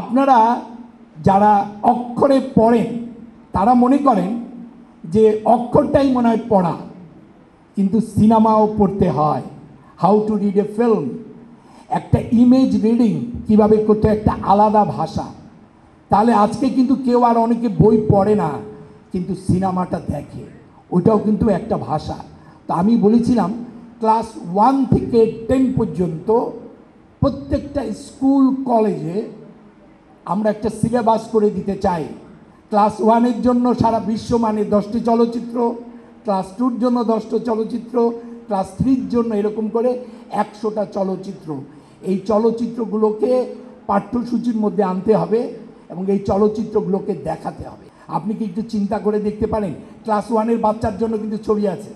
আপনারা যারা অক্ষরে পড়েন তারা মনে করেন যে অক্ষরটাই মনে হয় পড়া, কিন্তু সিনেমাও পড়তে হয়। How to read a film, একটা ইমেজ রিডিং কীভাবে করতে হয়, একটা আলাদা ভাষা। তাহলে আজকে কিন্তু কেউ আর অনেকে বই পড়ে না, কিন্তু সিনেমাটা দেখে, ওটাও কিন্তু একটা ভাষা। তো আমি বলেছিলাম ক্লাস 1 থেকে 10 পর্যন্ত প্রত্যেকটা স্কুল কলেজে আমরা একটা সিলেবাস করে দিতে চাই। ক্লাস 1-এর জন্য সারা বিশ্বমানের 10টি চলচ্চিত্র, ক্লাস 2-র জন্য 10টা চলচ্চিত্র, ক্লাস 3-র জন্য এরকম করে 100টা চলচ্চিত্র। এই চলচ্চিত্রগুলোকে পাঠ্যসূচির মধ্যে আনতে হবে এবং এই চলচ্চিত্রগুলোকে দেখাতে হবে। আপনি কি একটু চিন্তা করে দেখতে পারেন, ক্লাস 1-এর বাচ্চার জন্য কিন্তু ছবি আছে,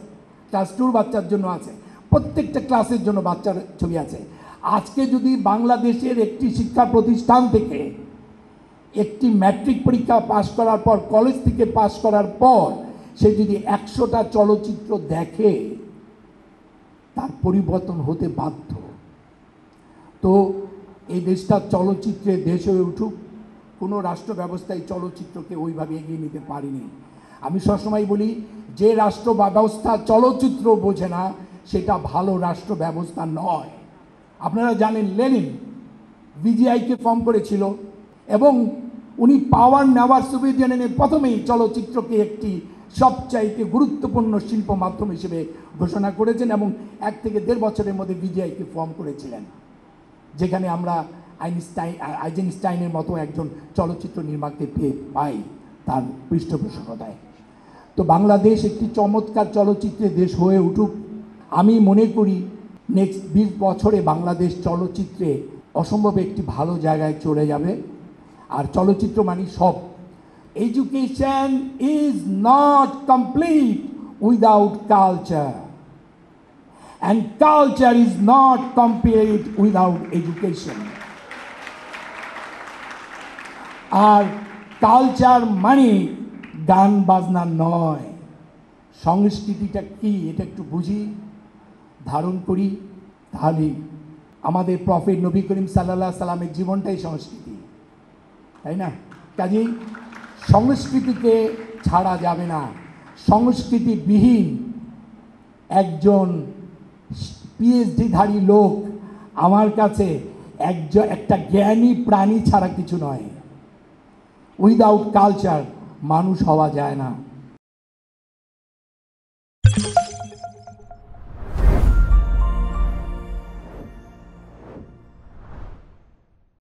ক্লাস 2-র বাচ্চার জন্য আছে, প্রত্যেকটা ক্লাসের জন্য বাচ্চার ছবি আছে। আজকে যদি বাংলাদেশের একটি শিক্ষা প্রতিষ্ঠান থেকে একটি ম্যাট্রিক পরীক্ষা পাশ করার পর, কলেজ থেকে পাশ করার পর সে যদি 100টা চলচ্চিত্র দেখে, তার পরিবর্তন হতে বাধ্য। তো এই দেশটা চলচ্চিত্রের দেশ হয়ে উঠুক। কোনো রাষ্ট্র ব্যবস্থায় চলচ্চিত্রকে ওইভাবে এগিয়ে নিতে পারেনি। আমি সবসময় বলি, যে রাষ্ট্র ব্যবস্থা চলচ্চিত্র বোঝে না, সেটা ভালো রাষ্ট্র ব্যবস্থা নয়। আপনারা জানেন লেনিন বিজিআইকে ফর্ম করেছিল এবং উনি পাওয়ার নেওয়ার সুবিধা নিয়ে প্রথমেই চলচ্চিত্রকে একটি সবচাইতে গুরুত্বপূর্ণ শিল্প মাধ্যম হিসেবে ঘোষণা করেছেন এবং 1 থেকে 1.5 বছরের মধ্যে বিজিআইকে ফর্ম করেছিলেন, যেখানে আমরা আইজেনস্টাইনের মতো একজন চলচ্চিত্র নির্মাতাকে পেয়ে পাই তার পৃষ্ঠপোষকতায়। তো বাংলাদেশ একটি চমৎকার চলচ্চিত্রের দেশ হয়ে উঠুক। আমি মনে করি নেক্সট 20 বছরে বাংলাদেশ চলচ্চিত্রে অসম্ভব একটি ভালো জায়গায় চলে যাবে। আর চলচ্চিত্র মানে সব। Education is not complete without culture, and culture is not complete without education. আর কালচার মানে গান বাজনা নয়। সংস্কৃতিটা কি এটা একটু বুঝি, ধারণ করি, তাহলে আমাদের প্রফেট নবী করিম সাল্লাল্লাহু আলাইহি সাল্লামের জীবনটাই সংস্কৃতি, তাই না? কাজেই সংস্কৃতিকে ছাড়া যাবে না। সংস্কৃতিবিহীন একজন পিএইচডিধারী লোক আমার কাছে একটা জ্ঞানী প্রাণী ছাড়া কিছু নয়। উইদাউট কালচার মানুষ হওয়া যায় না।